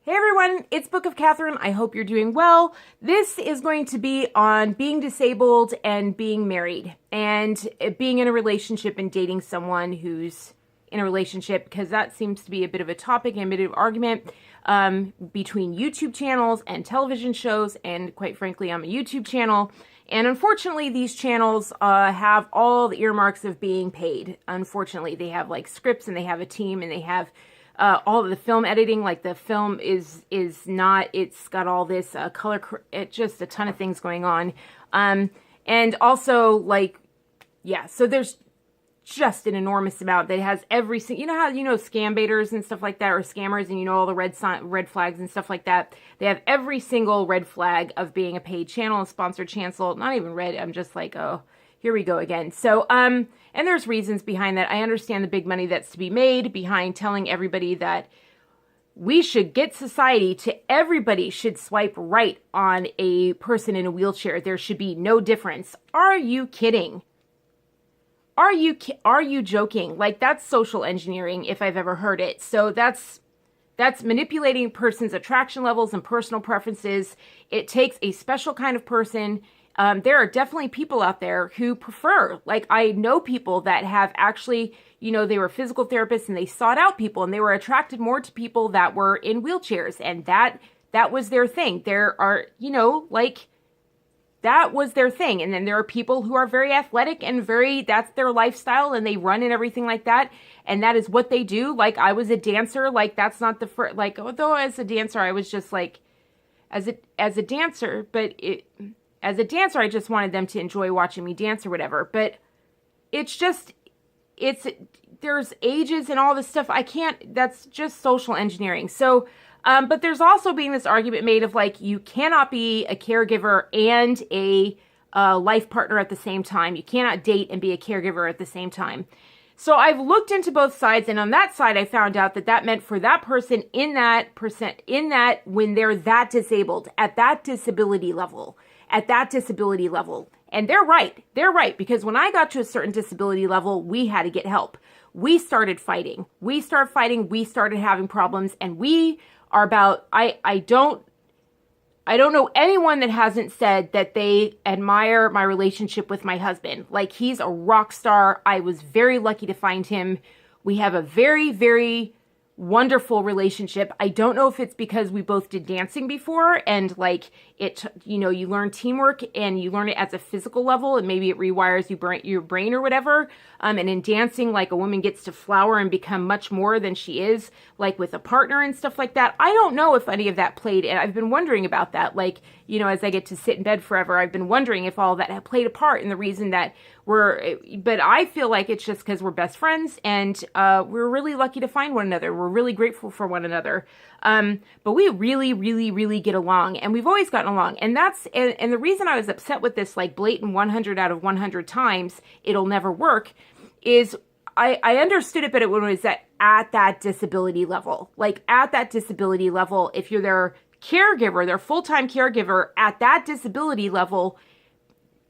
Hey everyone, it's Book of Catherine. I hope you're doing well. This is going to be on being disabled and being married and being in a relationship and dating someone who's in a relationship, because that seems to be a bit of a topic and a bit of argument between YouTube channels and television shows. And quite frankly, I'm a YouTube channel. And unfortunately, these channels have all the earmarks of being paid. Unfortunately, they have like scripts and they have a team and they have all of the film editing. Like the film is not, it's got all this just a ton of things going on. And also like, yeah, so there's just an enormous amount that has every single, you know how, scam baiters and stuff like that, or scammers, and all the red flags and stuff like that. They have every single red flag of being a paid channel, a sponsored channel, not even red. I'm just like, oh, here we go again. So, and there's reasons behind that. I understand the big money that's to be made behind telling everybody that we should get society to everybody should swipe right on a person in a wheelchair. There should be no difference. Are you kidding? Are you joking? Like, that's social engineering if I've ever heard it. So that's manipulating a person's attraction levels and personal preferences. It takes a special kind of person. There are definitely people out there who prefer, like I know people that have actually, they were physical therapists and they sought out people and they were attracted more to people that were in wheelchairs, and that was their thing. There are, that was their thing. And then there are people who are very athletic and that's their lifestyle and they run and everything like that. And that is what they do. Like I was a dancer, like that's not the first, like, although as a dancer, I was just like, as a dancer, I just wanted them to enjoy watching me dance or whatever. But there's ages and all this stuff. That's just social engineering. So, but there's also being this argument made of like, you cannot be a caregiver and a life partner at the same time. You cannot date and be a caregiver at the same time. So I've looked into both sides, and on that side, I found out that meant for that person when they're that disabled, at that disability level. And they're right, because when I got to a certain disability level, we had to get help. We started fighting, we started having problems, and we are about, I don't know anyone that hasn't said that they admire my relationship with my husband. Like, he's a rock star. I was very lucky to find him. We have a very, very wonderful relationship. I don't know if it's because we both did dancing before and like it, you learn teamwork and you learn it at a physical level and maybe it rewires your brain or whatever. And in dancing, like a woman gets to flower and become much more than she is, like with a partner and stuff like that. I don't know if any of that played, and I've been wondering about that. Like, as I get to sit in bed forever, I've been wondering if all that had played a part in the reason that but I feel like it's just because we're best friends and we're really lucky to find one another. We're really grateful for one another. But we really, really, really get along, and we've always gotten along. And and the reason I was upset with this, like blatant 100 out of 100 times, it'll never work, is I understood it, but it was at that disability level. Like at that disability level, if you're their caregiver, their full-time caregiver at that disability level,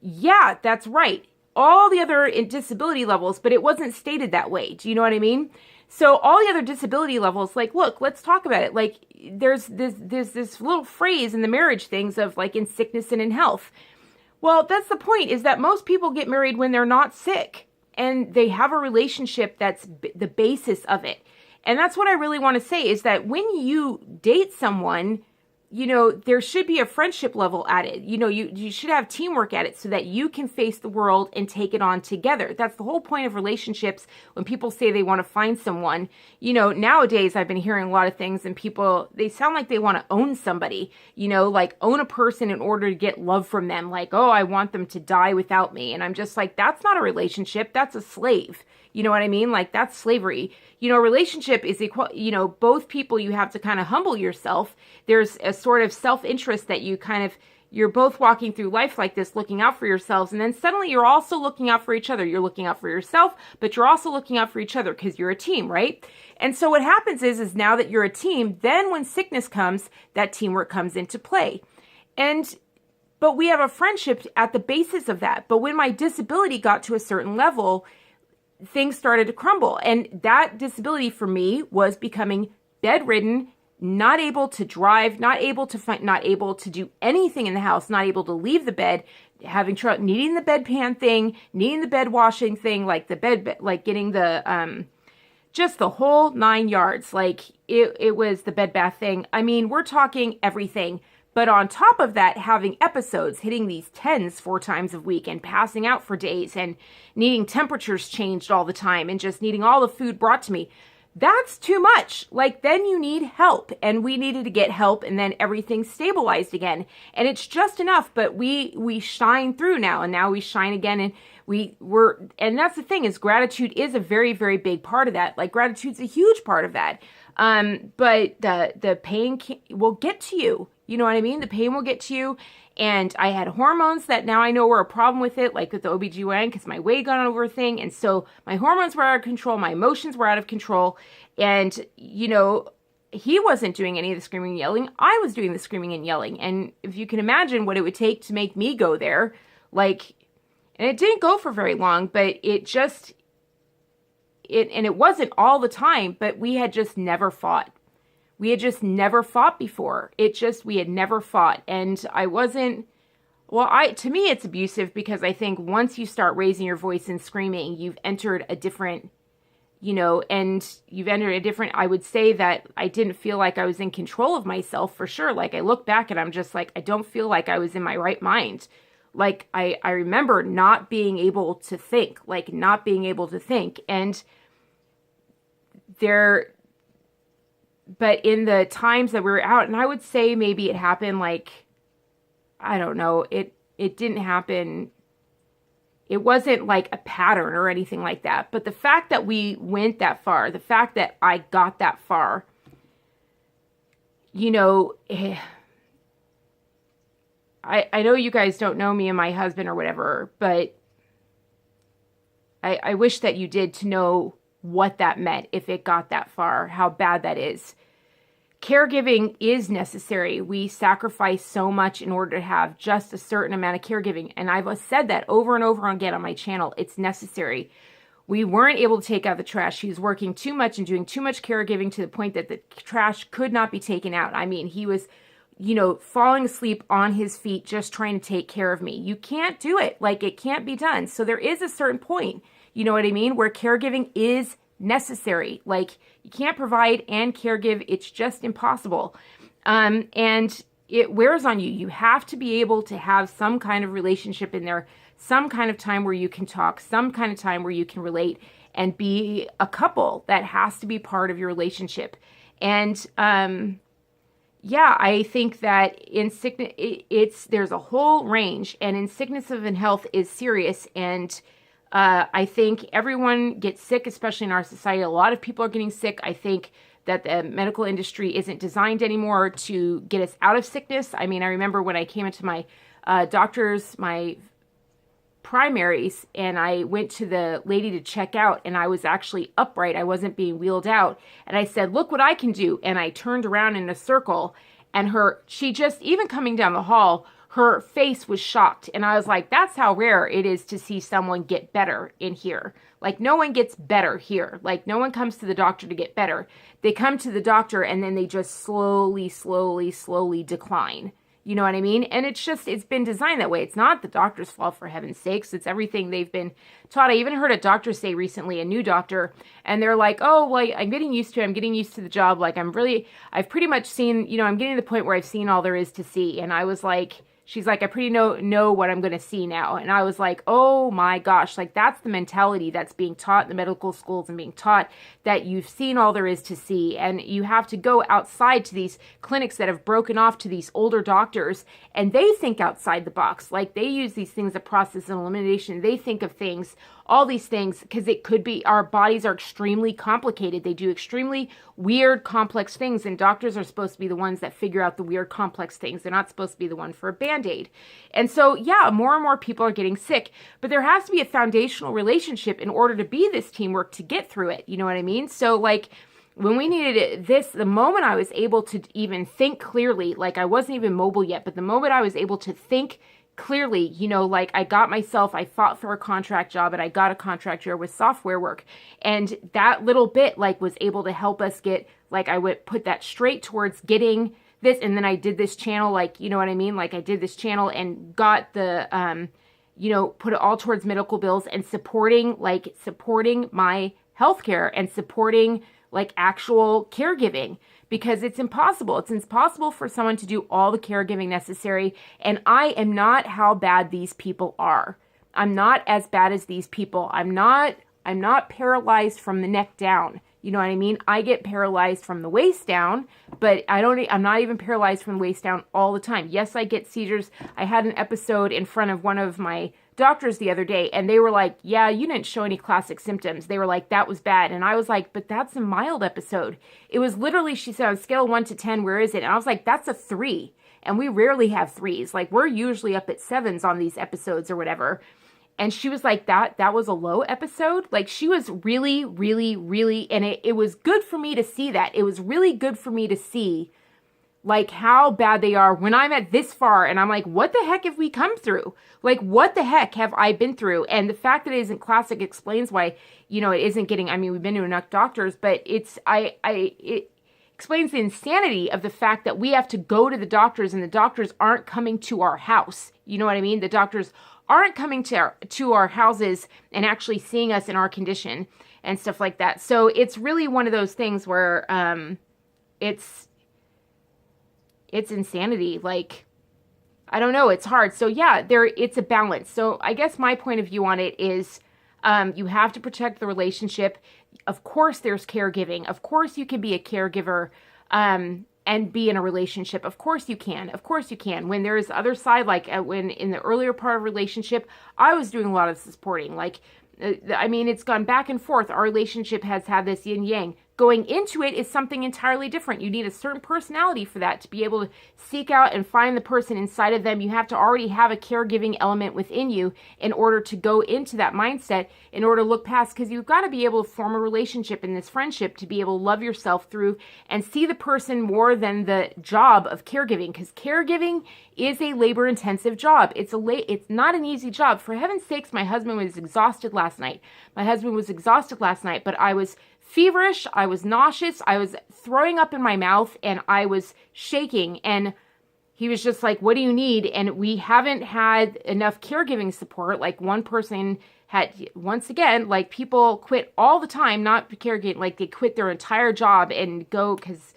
yeah, that's right. All the other disability levels, but it wasn't stated that way. Do you know what I mean? So all the other disability levels, like, look, let's talk about it. Like, there's this little phrase in the marriage things of like in sickness and in health. Well, that's the point, is that most people get married when they're not sick and they have a relationship that's the basis of it. And that's what I really want to say, is that when you date someone, there should be a friendship level at it. You should have teamwork at it so that you can face the world and take it on together. That's the whole point of relationships. When people say they want to find someone, nowadays I've been hearing a lot of things and people, they sound like they want to own somebody, like own a person in order to get love from them. Like, oh, I want them to die without me. And I'm just like, that's not a relationship. That's a slave. You know what I mean? Like, that's slavery. Relationship is equal, both people, you have to kind of humble yourself. There's a sort of self-interest that you're both walking through life like this, looking out for yourselves. And then suddenly you're also looking out for each other. You're looking out for yourself, but you're also looking out for each other because you're a team, right? And so what happens is now that you're a team, then when sickness comes, that teamwork comes into play. But we have a friendship at the basis of that. But when my disability got to a certain level, things started to crumble. And that disability for me was becoming bedridden not able to drive, not able to find, not able to do anything in the house, not able to leave the bed, having trouble, needing the bedpan thing, needing the bed washing thing, like the bed, like getting the, just the whole 9 yards. Like it was the bed bath thing. I mean, we're talking everything. But on top of that, having episodes, hitting these 10s 4 times a week and passing out for days and needing temperatures changed all the time and just needing all the food brought to me. That's too much. Like, then you need help, and we needed to get help, and then everything stabilized again. And it's just enough, but we shine through now, and now we shine again, and and that's the thing, is gratitude is a very, very big part of that. Like, gratitude's a huge part of that. But the pain will get to you. You know what I mean? The pain will get to you. And I had hormones that now I know were a problem with it, like with the OBGYN, because my weight got over a thing. And so my hormones were out of control. My emotions were out of control. And, you know, he wasn't doing any of the screaming and yelling. I was doing the screaming and yelling. And if you can imagine what it would take to make me go there, like, and it didn't go for very long, but it just, and it wasn't all the time, but we had just never fought. We had just never fought before. We had never fought. And I wasn't, to me, it's abusive, because I think once you start raising your voice and screaming, you've entered a different, I would say that I didn't feel like I was in control of myself, for sure. Like, I look back and I'm just like, I don't feel like I was in my right mind. Like, I remember not being able to think, and but in the times that we were out, and I would say maybe it happened, like, I don't know, it didn't happen. It wasn't like a pattern or anything like that. But the fact that we went that far, the fact that I got that far, I know you guys don't know me and my husband or whatever, but I wish that you did, to know what that meant if it got that far, how bad that is. Caregiving is necessary. We sacrifice so much in order to have just a certain amount of caregiving. And I've said that over and over again on my channel. It's necessary. We weren't able to take out the trash. He was working too much and doing too much caregiving, to the point that the trash could not be taken out. I mean, he was, falling asleep on his feet just trying to take care of me. You can't do it. Like, it can't be done. So there is a certain point, you know what I mean, where caregiving is necessary. Like, you can't provide and caregive. It's just impossible. And it wears on you. You have to be able to have some kind of relationship in there, some kind of time where you can talk, some kind of time where you can relate and be a couple. That has to be part of your relationship. And, I think that in sickness, there's a whole range, and in sickness of in health is serious. And I think everyone gets sick, especially in our society. A lot of people are getting sick. I think that the medical industry isn't designed anymore to get us out of sickness. I mean, I remember when I came into my doctor's, my primaries, and I went to the lady to check out, and I was actually upright. I wasn't being wheeled out. And I said, "Look what I can do." And I turned around in a circle, and she just, even coming down the hall, her face was shocked. And I was like, that's how rare it is to see someone get better in here. Like, no one gets better here. Like, no one comes to the doctor to get better. They come to the doctor and then they just slowly decline. You know what I mean? And it's been designed that way. It's not the doctor's fault, for heaven's sakes. It's everything they've been taught. I even heard a doctor say recently, a new doctor, and they're like, "Oh, well, I'm getting used to the job. Like, I've pretty much seen, I'm getting to the point where I've seen all there is to see." And I was like, she's like, "I pretty know what I'm going to see now." And I was like, oh my gosh, like, that's the mentality that's being taught in the medical schools, and being taught that you've seen all there is to see. And you have to go outside to these clinics that have broken off to these older doctors, and they think outside the box. Like, they use these things of process and elimination. They think of things, all these things, because it could be, our bodies are extremely complicated. They do extremely weird, complex things, and doctors are supposed to be the ones that figure out the weird, complex things. They're not supposed to be the one for a Band-Aid. And so, more and more people are getting sick, but there has to be a foundational relationship in order to be this teamwork to get through it. You know what I mean? So, like, when we needed the moment I was able to even think clearly, like, I wasn't even mobile yet, but the moment I was able to think clearly, like I fought for a contract job and I got a contract job with software work. And that little bit like was able to help us get, like I would put that straight towards getting this. And then I did this channel, like, you know what I mean? Like I did this channel and got the, put it all towards medical bills and supporting my healthcare and supporting like actual caregiving, because it's impossible. It's impossible for someone to do all the caregiving necessary. And I am not how bad these people are. I'm not as bad as these people. I'm not paralyzed from the neck down. You know what I mean? I get paralyzed from the waist down, but I'm not even paralyzed from the waist down all the time. Yes, I get seizures. I had an episode in front of one of my doctors the other day, and they were like, yeah, you didn't show any classic symptoms. They were like, that was bad. And I was like, but that's a mild episode. It was literally, she said, on a scale of 1 to 10, where is it? And I was like, that's a 3. And we rarely have 3s. Like, we're usually up at 7s on these episodes or whatever. And she was like, that was a low episode. Like, she was really, really, really, and it was good for me to see that. It was really good for me to see like how bad they are when I'm at this far and I'm like, what the heck have we come through? Like, what the heck have I been through? And the fact that it isn't classic explains why, it isn't getting, I mean, we've been to enough doctors, but it explains the insanity of the fact that we have to go to the doctors and the doctors aren't coming to our house. You know what I mean? The doctors aren't coming to our houses and actually seeing us in our condition and stuff like that. So it's really one of those things where it's insanity. Like, I don't know, it's hard. So yeah, it's a balance. So I guess my point of view on it is you have to protect the relationship. Of course there's caregiving. Of course you can be a caregiver and be in a relationship. Of course you can. Of course you can. When there's the other side, like when in the earlier part of relationship, I was doing a lot of supporting. Like, it's gone back and forth. Our relationship has had this yin yang. Going into it is something entirely different. You need a certain personality for that, to be able to seek out and find the person inside of them. You have to already have a caregiving element within you in order to go into that mindset, in order to look past, because you've got to be able to form a relationship in this friendship to be able to love yourself through and see the person more than the job of caregiving, because caregiving is a labor-intensive job. It's not an easy job. For heaven's sakes, my husband was exhausted last night. But I was feverish, I was nauseous, I was throwing up in my mouth, and I was shaking. And he was just like, what do you need? And we haven't had enough caregiving support. Like, one person had, once again, like, people quit all the time, not caregiving, like they quit their entire job and go, because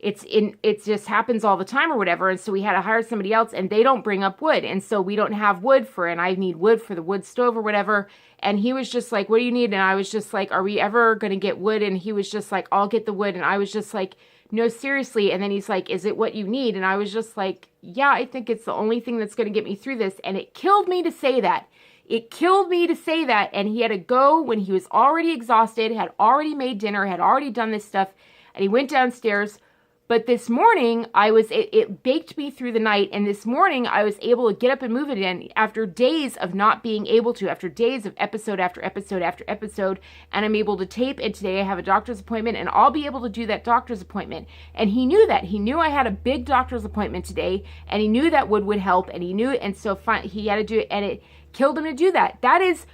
it just happens all the time or whatever. And so we had to hire somebody else, and they don't bring up wood. And so we don't have wood and I need wood for the wood stove or whatever. And he was just like, what do you need? And I was just like, are we ever going to get wood? And he was just like, I'll get the wood. And I was just like, no, seriously. And then he's like, is it what you need? And I was just like, yeah, I think it's the only thing that's going to get me through this. And it killed me to say that. And he had to go when he was already exhausted, had already made dinner, had already done this stuff. And he went downstairs. But this morning, it baked me through the night. And this morning, I was able to get up and move it again after days of not being able to, after days of episode after episode after episode. And I'm able to tape. And today I have a doctor's appointment, and I'll be able to do that doctor's appointment. And he knew that. He knew I had a big doctor's appointment today, and he knew that wood would help. And he knew it. And so he had to do it. And it killed him to do that. That is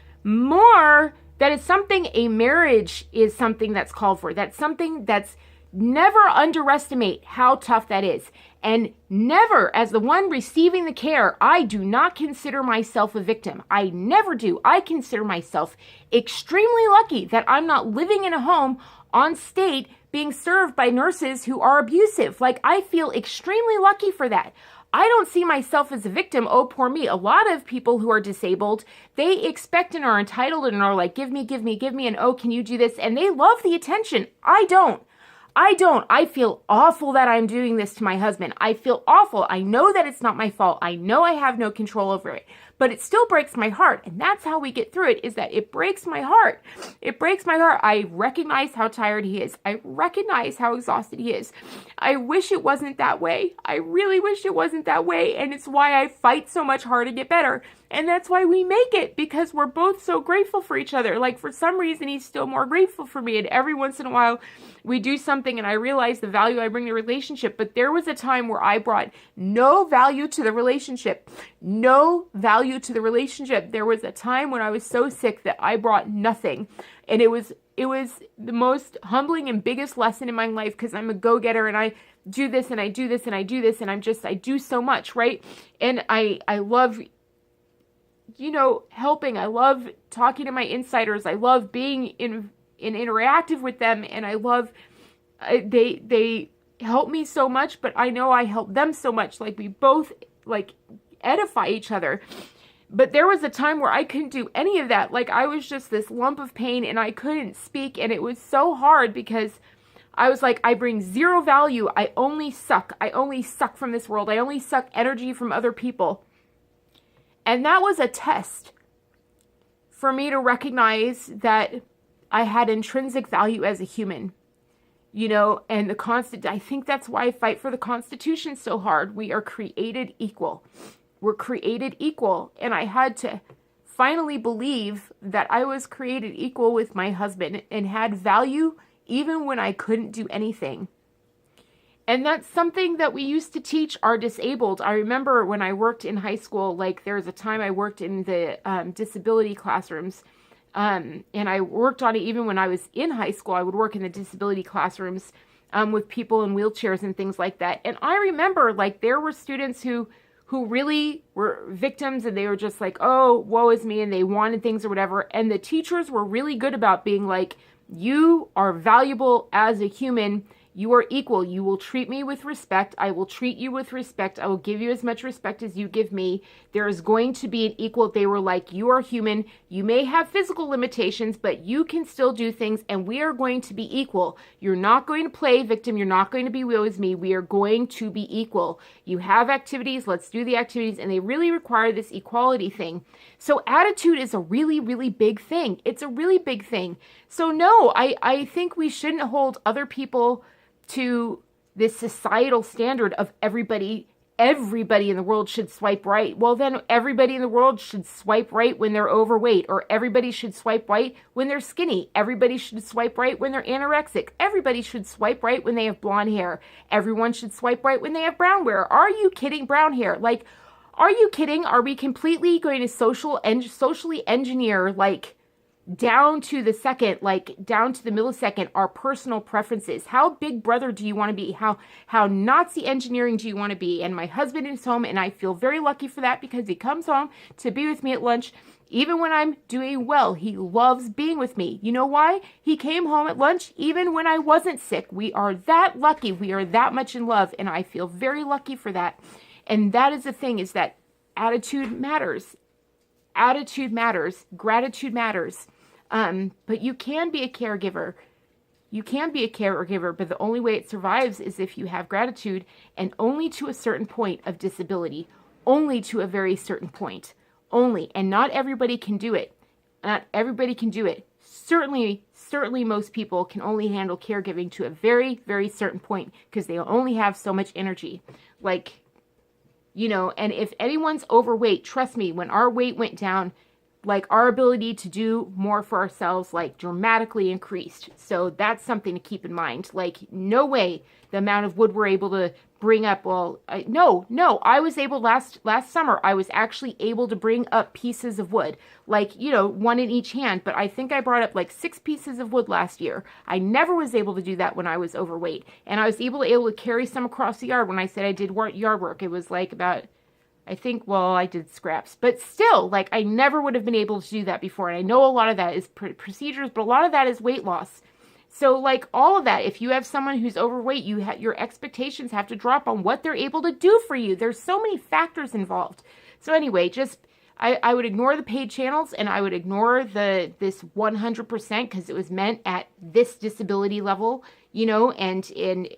something, a marriage is something that's called for. That's something that's, never underestimate how tough that is. And never, as the one receiving the care, I do not consider myself a victim. I never do. I consider myself extremely lucky that I'm not living in a home on state being served by nurses who are abusive. Like, I feel extremely lucky for that. I don't see myself as a victim. Oh, poor me. A lot of people who are disabled, they expect and are entitled and are like, give me, and oh, can you do this? And they love the attention. I don't. I feel awful that I'm doing this to my husband. I feel awful. I know that it's not my fault. I know I have no control over it, but it still breaks my heart. And that's how we get through it, is that it breaks my heart. It breaks my heart. I recognize how tired he is. I recognize how exhausted he is. I wish it wasn't that way. I really wish it wasn't that way. And it's why I fight so much hard to get better. And that's why we make it, because we're both so grateful for each other. Like, for some reason, he's still more grateful for me. And every once in a while, we do something something and I realize the value I bring to the relationship. But there was a time where I brought no value to the relationship. No value to the relationship. There was a time when I was so sick that I brought nothing. And it was the most humbling and biggest lesson in my life, because I'm a go-getter and I do this and I do this and I do this and I do so much, right? And I love, helping. I love talking to my insiders. I love being interactive with them, and I love, they help me so much, but I know I help them so much. Like, we both edify each other. But there was a time where I couldn't do any of that. Like, I was just this lump of pain and I couldn't speak, and it was so hard because I was like, I bring zero value. I only suck. I only suck from this world. I only suck energy from other people. And that was a test for me to recognize that I had intrinsic value as a human, and I think that's why I fight for the Constitution so hard. We are created equal. We're created equal. And I had to finally believe that I was created equal with my husband and had value even when I couldn't do anything. And that's something that we used to teach our disabled. I remember when I worked in high school, there was a time I worked in the disability classrooms. And I worked on it even when I was in high school. I would work in the disability classrooms with people in wheelchairs and things like that. And I remember, there were students who really were victims, and they were just like, oh, woe is me, and they wanted things or whatever. And the teachers were really good about being like, you are valuable as a human. You are equal. You will treat me with respect. I will treat you with respect. I will give you as much respect as you give me. There is going to be an equal. They were like, you are human. You may have physical limitations, but you can still do things, and we are going to be equal. You're not going to play victim. You're not going to be woe is me. We are going to be equal. You have activities. Let's do the activities. And they really require this equality thing. So attitude is a really, really big thing. It's a really big thing. So no, I think we shouldn't hold other people to this societal standard of everybody in the world should swipe right. Well, then everybody in the world should swipe right when they're overweight, or everybody should swipe right when they're skinny. Everybody should swipe right when they're anorexic. Everybody should swipe right when they have blonde hair. Everyone should swipe right when they have brown hair. Are you kidding? Brown hair. Are you kidding? Are we completely going to socially engineer, down to the second, down to the millisecond, our personal preferences? How big brother do you want to be? How Nazi engineering do you want to be? And my husband is home, and I feel very lucky for that, because he comes home to be with me at lunch. Even when I'm doing well, he loves being with me. You know why? He came home at lunch even when I wasn't sick. We are that lucky. We are that much in love, and I feel very lucky for that. And that is the thing, is that attitude matters. Attitude matters. Gratitude matters. But you can be a caregiver. You can be a caregiver, but the only way it survives is if you have gratitude, and only to a certain point of disability. Only to a very certain point. Only. And not everybody can do it. Not everybody can do it. Certainly most people can only handle caregiving to a very, very certain point, because they only have so much energy. And if anyone's overweight, trust me, when our weight went down, our ability to do more for ourselves, dramatically increased. So that's something to keep in mind. No way the amount of wood we're able to bring up. Well, I was able last summer, I was actually able to bring up pieces of wood, one in each hand. But I think I brought up 6 pieces of wood last year. I never was able to do that when I was overweight. And I was able to carry some across the yard. When I said I did yard work, it was about, I did scraps, but still, I never would have been able to do that before. And I know a lot of that is procedures, but a lot of that is weight loss. So all of that, if you have someone who's overweight, your expectations have to drop on what they're able to do for you. There's so many factors involved. So anyway, I would ignore the paid channels, and I would ignore this 100%, because it was meant at this disability level, and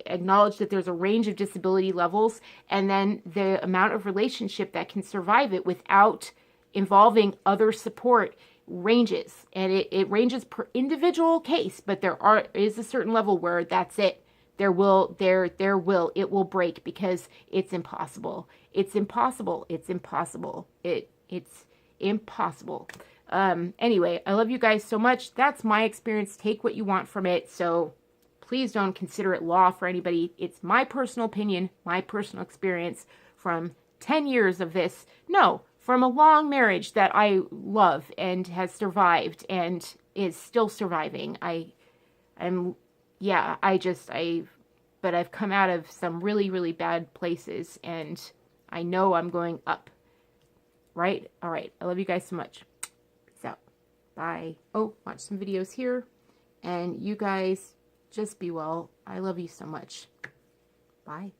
acknowledge that there's a range of disability levels, and then the amount of relationship that can survive it without involving other support ranges. And it ranges per individual case, but there is a certain level where that's it. It will break, because it's impossible. It's impossible. It's impossible. It's impossible. Anyway, I love you guys so much. That's my experience. Take what you want from it. So please don't consider it law for anybody. It's my personal opinion, my personal experience from 10 years of this. No, from a long marriage that I love and has survived and is still surviving. But I've come out of some really, really bad places, and I know I'm going up. Right? All right. I love you guys so much. Peace out. Bye. Oh, watch some videos here. And you guys just be well. I love you so much. Bye.